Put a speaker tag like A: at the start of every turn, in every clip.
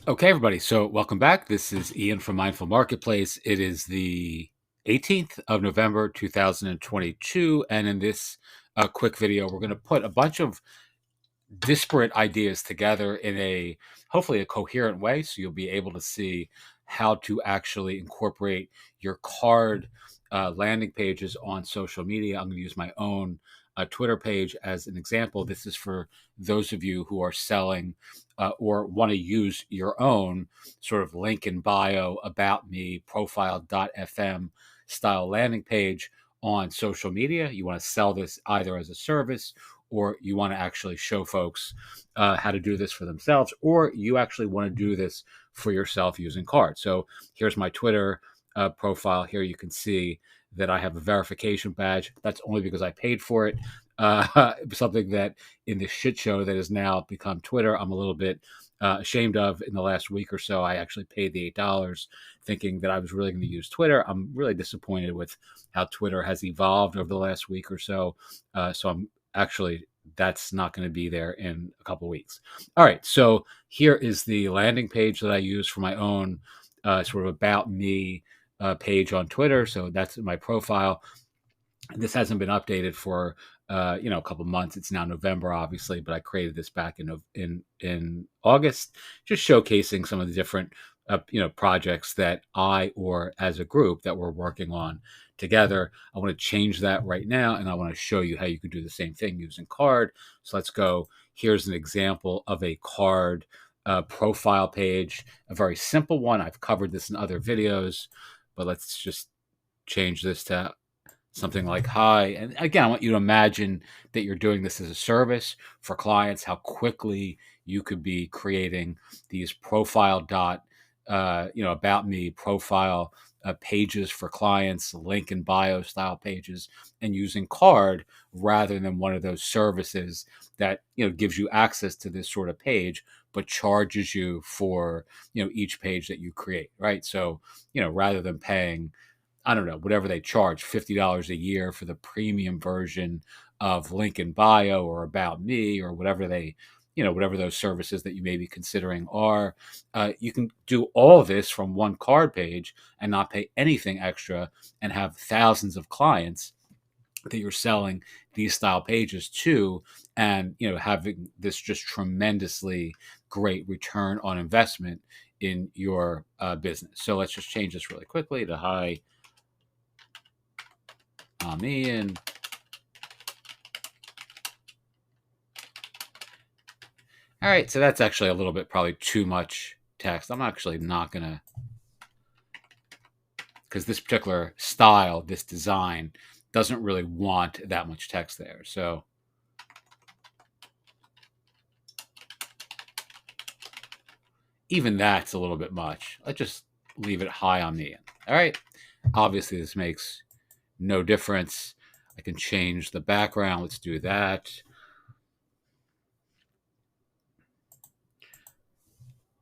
A: Okay, everybody. So, welcome back. This is Ian from Mindful Marketplace. It is the 18th of November, 2022. And in this quick video, we're going to put a bunch of disparate ideas together in a hopefully a coherent way. So, you'll be able to see how to actually incorporate your card landing pages on social media. I'm going to use my own Twitter page as an example. This is for those of you who are selling or want to use your own sort of link in bio, about me, profile.fm style landing page on social media. You want to sell this either as a service, or you want to actually show folks how to do this for themselves, or you actually want to do this for yourself using CARRD. So here's my Twitter profile. Here you can see that I have a verification badge. That's only because I paid for it. Something that in the shit show that has now become Twitter, I'm a little bit ashamed of. In the last week or so, I actually paid the $8 thinking that I was really going to use Twitter. I'm really disappointed with how Twitter has evolved over the last week or so. So I'm actually, that's not going to be there in a couple of weeks. All right. So here is the landing page that I use for my own sort of about me page on Twitter. So that's my profile. This hasn't been updated for a couple months. It's now November, obviously, but I created this back in August, just showcasing some of the different projects that I, or as a group, that we're working on together. I want to change that right now, and I want to show you how you can do the same thing using CARRD. So let's go. Here's an example of a CARRD profile page, a very simple one. I've covered this in other videos, but let's just change this to something like hi. And again, I want you to imagine that you're doing this as a service for clients, how quickly you could be creating these profile about me profile pages for clients, link in bio style pages, and using CARRD rather than one of those services that gives you access to this sort of page but charges you for each page that you create, right? So rather than paying, I don't know, whatever they charge, $50 a year for the premium version of link in bio or about me, or whatever whatever those services that you may be considering are. You can do all this from one CARRD page and not pay anything extra, and have thousands of clients that you're selling these style pages to, and having this just tremendously great return on investment in your business. So let's just change this really quickly to hi, I'm Ian. All right, so that's actually a little bit probably too much text. I'm actually not going to, because this particular style, this design, doesn't really want that much text there. So even that's a little bit much. Let's just leave it high on the end. All right. Obviously, this makes no difference. I can change the background. Let's do that.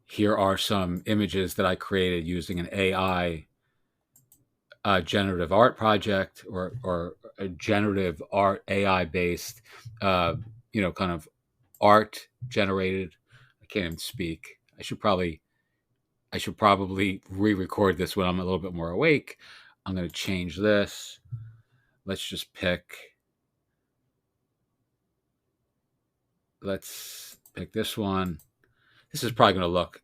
A: Here are some images that I created using an AI generative art project, or a generative art AI based, kind of art generated. I can't even speak. I should probably re-record this when I'm a little bit more awake. I'm going to change this. Let's just pick. Let's pick this one. This is probably going to look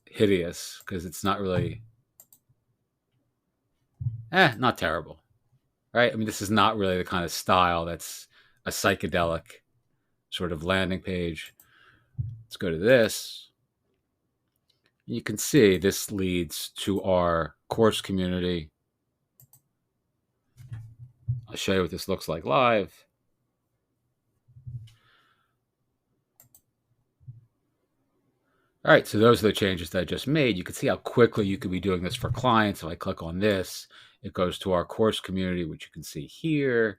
A: hideous because it's not really, not terrible, right? I mean, this is not really the kind of style that's a psychedelic sort of landing page. Let's go to this. You can see this leads to our course community. I'll show you what this looks like live. All right, so those are the changes that I just made. You can see how quickly you could be doing this for clients. If I click on this, it goes to our course community, which you can see here.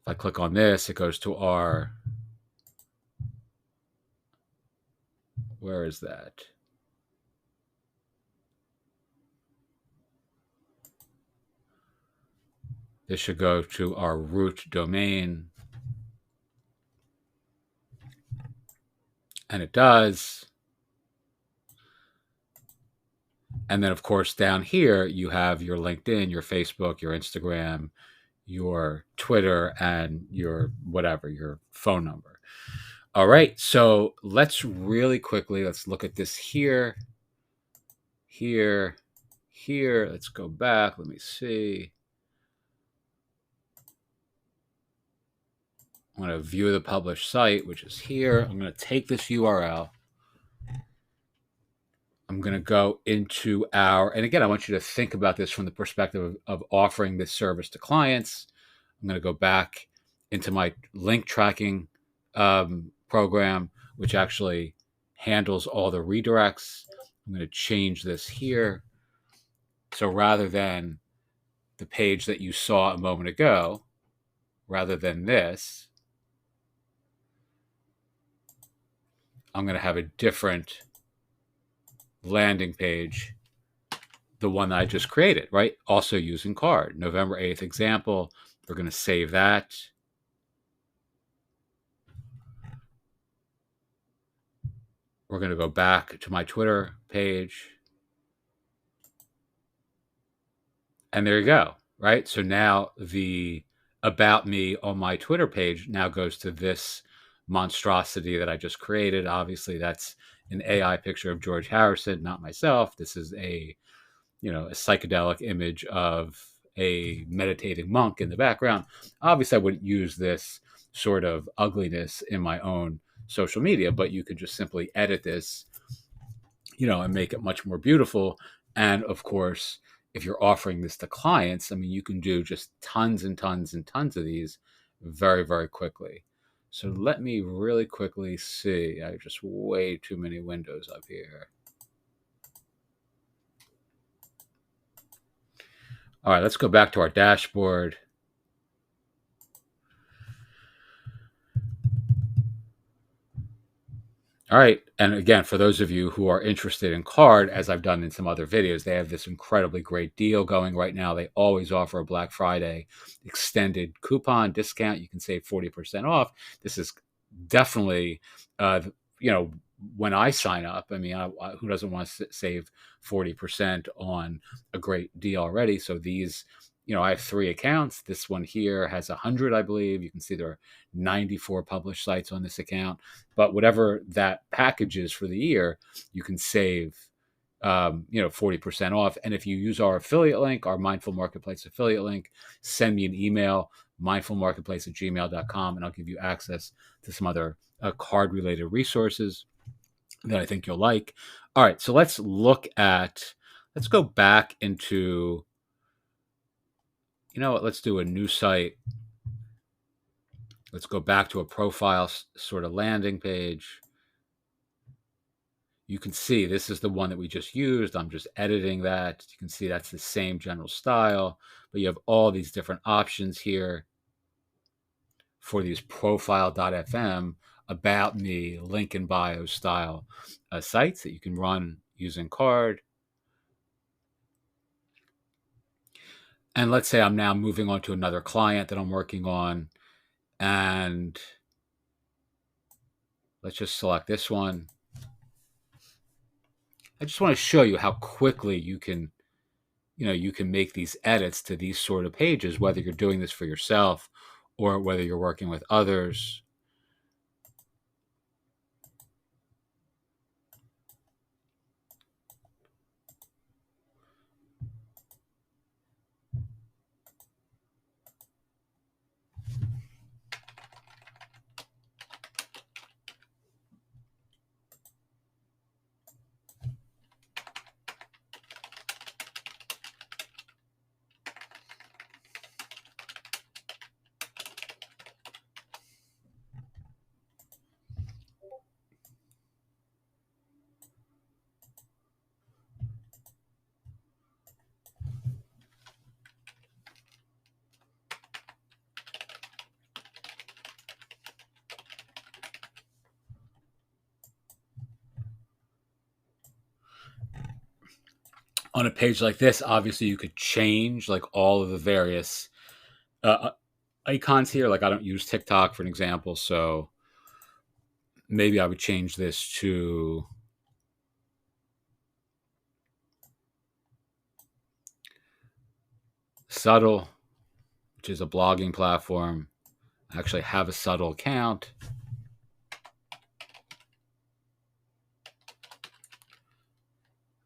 A: If I click on this, it goes to our, where is that? This should go to our root domain. And it does. And then, of course, down here, you have your LinkedIn, your Facebook, your Instagram, your Twitter, and your whatever, your phone number. All right. So let's really quickly, let's look at this here, here, here. Let's go back. Let me see. I'm going to view the published site, which is here. I'm going to take this URL. I'm going to go into and again, I want you to think about this from the perspective of offering this service to clients. I'm going to go back into my link tracking program, which actually handles all the redirects. I'm going to change this here. So rather than the page that you saw a moment ago, rather than this, I'm going to have a different landing page, the one that I just created, right? Also using CARRD. November 8th example. We're going to save that. We're going to go back to my Twitter page. And there you go, right? So now the about me on my Twitter page now goes to this monstrosity that I just created. Obviously, that's an AI picture of George Harrison, not myself. This is a psychedelic image of a meditating monk in the background. Obviously, I wouldn't use this sort of ugliness in my own social media, but you could just simply edit this, and make it much more beautiful. And of course, if you're offering this to clients, I mean, you can do just tons and tons and tons of these very, very quickly. So let me really quickly see. I have just way too many windows up here. All right, let's go back to our dashboard. All right. And again, for those of you who are interested in CARRD, as I've done in some other videos, they have this incredibly great deal going right now. They always offer a Black Friday extended coupon discount. You can save 40% off. This is definitely, when I sign up, I mean, who doesn't want to save 40% on a great deal already? So these, I have 3 accounts. This one here has 100, I believe. You can see there are 94 published sites on this account. But whatever that package is for the year, you can save 40% off. And if you use our affiliate link, our Mindful Marketplace affiliate link, send me an email, mindfulmarketplace@gmail.com, and I'll give you access to some other CARRD related resources that I think you'll like. All right, so let's go back into, let's do a new site. Let's go back to a profile sort of landing page. You can see this is the one that we just used. I'm just editing that. You can see that's the same general style, but you have all these different options here for these profile.fm, about me, link in bio style sites that you can run using CARRD. And let's say I'm now moving on to another client that I'm working on, and let's just select this one. I just want to show you how quickly you can make these edits to these sort of pages, whether you're doing this for yourself or whether you're working with others. On a page like this, obviously you could change like all of the various icons here. Like I don't use TikTok for an example, so maybe I would change this to Subtle, which is a blogging platform. I actually have a Subtle account.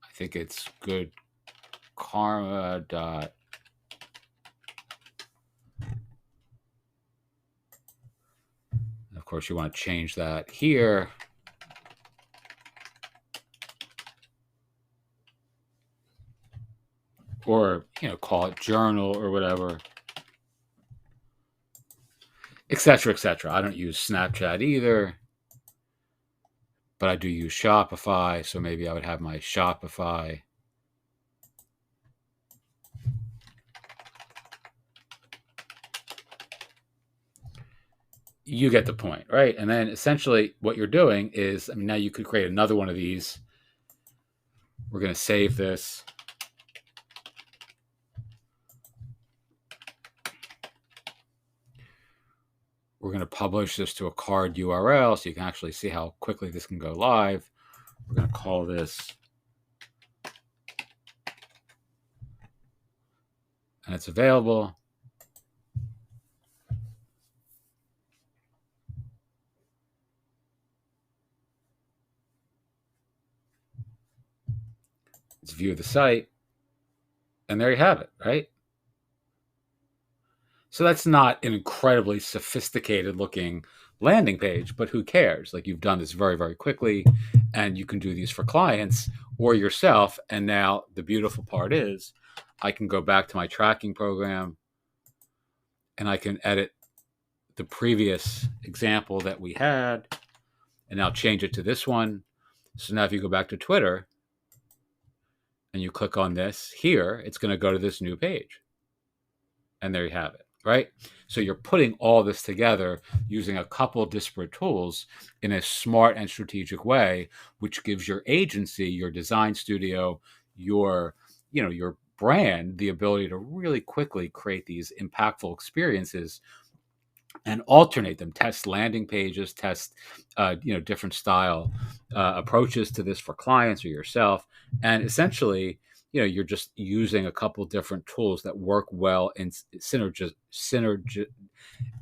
A: I think it's good karma. Of course, you want to change that here. Or, call it journal or whatever, etc., etc. I don't use Snapchat either, but I do use Shopify, so maybe I would have my Shopify. You get the point, right? And then essentially what you're doing is, now you could create another one of these. We're going to save this. We're going to publish this to a CARRD URL so you can actually see how quickly this can go live. We're going to call this, and it's available. Let's view the site. And there you have it, right? So that's not an incredibly sophisticated looking landing page, but who cares? Like, you've done this very, very quickly, and you can do these for clients or yourself. And now the beautiful part is I can go back to my tracking program and I can edit the previous example that we had and now change it to this one. So now if you go back to Twitter and you click on this here, it's going to go to this new page. And there you have it, right? So you're putting all this together using a couple disparate tools in a smart and strategic way, which gives your agency, your design studio, your brand the ability to really quickly create these impactful experiences and alternate them, test landing pages, test different style approaches to this for clients or yourself. And essentially, you're just using a couple different tools that work well in synergy.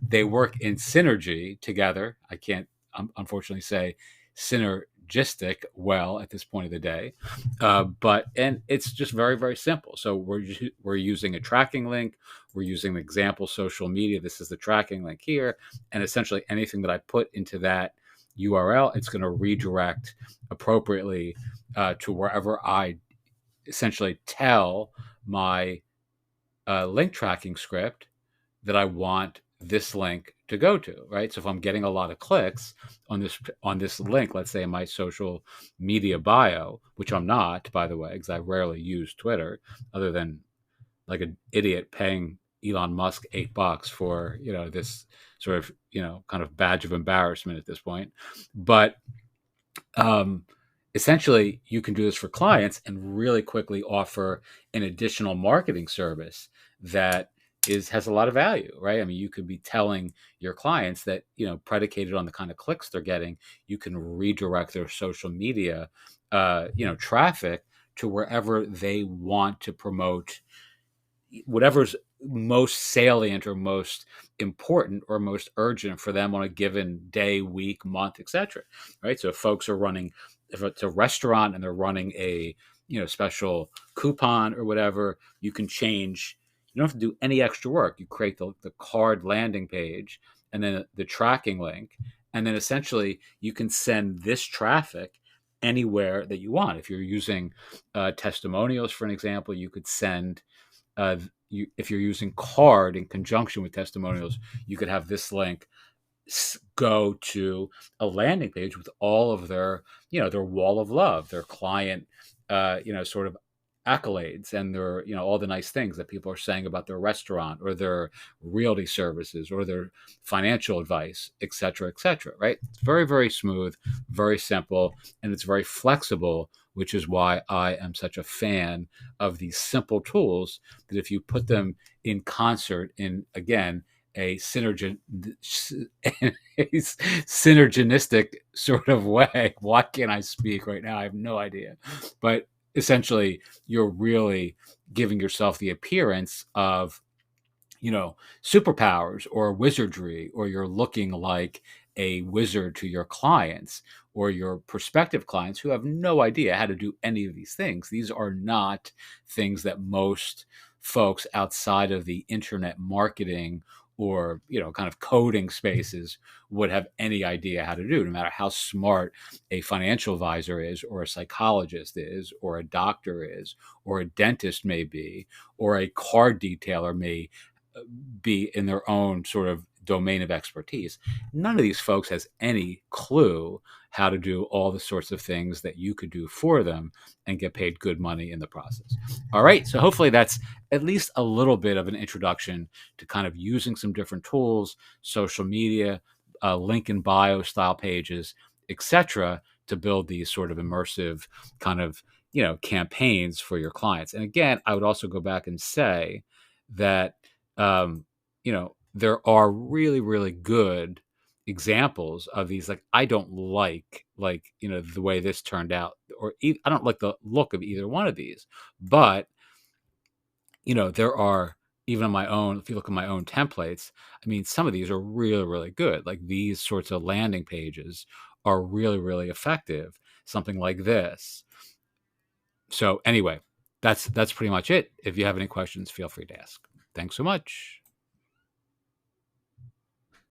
A: They work in synergy together. I can't unfortunately say synergistic well at this point of the day, and it's just very, very simple. So we're using a tracking link. We're using the example social media. This is the tracking link here, and essentially anything that I put into that URL, it's going to redirect appropriately to wherever I essentially tell my link tracking script that I want this link to go to, right? So if I'm getting a lot of clicks on this link, let's say in my social media bio, which I'm not, by the way, because I rarely use Twitter, other than like an idiot paying Elon Musk $8 for this sort of kind of badge of embarrassment at this point, but essentially you can do this for clients and really quickly offer an additional marketing service that has a lot of value, right? I mean, you could be telling your clients that, predicated on the kind of clicks they're getting, you can redirect their social media, traffic to wherever they want to promote whatever's most salient or most important or most urgent for them on a given day, week, month, etc. Right? So if folks are running, if it's a restaurant and they're running a special coupon or whatever, you can change. You don't have to do any extra work. You create the CARRD landing page and then the tracking link, and then essentially you can send this traffic anywhere that you want. If you're using testimonials, for an example, you could send if you're using CARRD in conjunction with testimonials, you could have this link go to a landing page with all of their wall of love, their client, sort of accolades, and their all the nice things that people are saying about their restaurant or their realty services or their financial advice, etc., right? It's very, very smooth, very simple, and it's very flexible, which is why I am such a fan of these simple tools that if you put them in concert in, again, a synergistic sort of way. Why can't I speak right now? I have no idea. But essentially, you're really giving yourself the appearance of, superpowers or wizardry, or you're looking like a wizard to your clients or your prospective clients who have no idea how to do any of these things. These are not things that most folks outside of the internet marketing or, kind of coding spaces would have any idea how to do, no matter how smart a financial advisor is, or a psychologist is, or a doctor is, or a dentist may be, or a car detailer may be in their own sort of domain of expertise. None of these folks has any clue how to do all the sorts of things that you could do for them and get paid good money in the process. All right. So hopefully that's at least a little bit of an introduction to kind of using some different tools, social media, link in bio style pages, etc., to build these sort of immersive kind of, campaigns for your clients. And again, I would also go back and say that um, there are really, really good examples of these. Like, I don't like, the way this turned out, or I don't like the look of either one of these. But, there are, even on my own, if you look at my own templates, I mean, some of these are really, really good. Like, these sorts of landing pages are really, really effective. Something like this. So anyway, that's pretty much it. If you have any questions, feel free to ask. Thanks so much.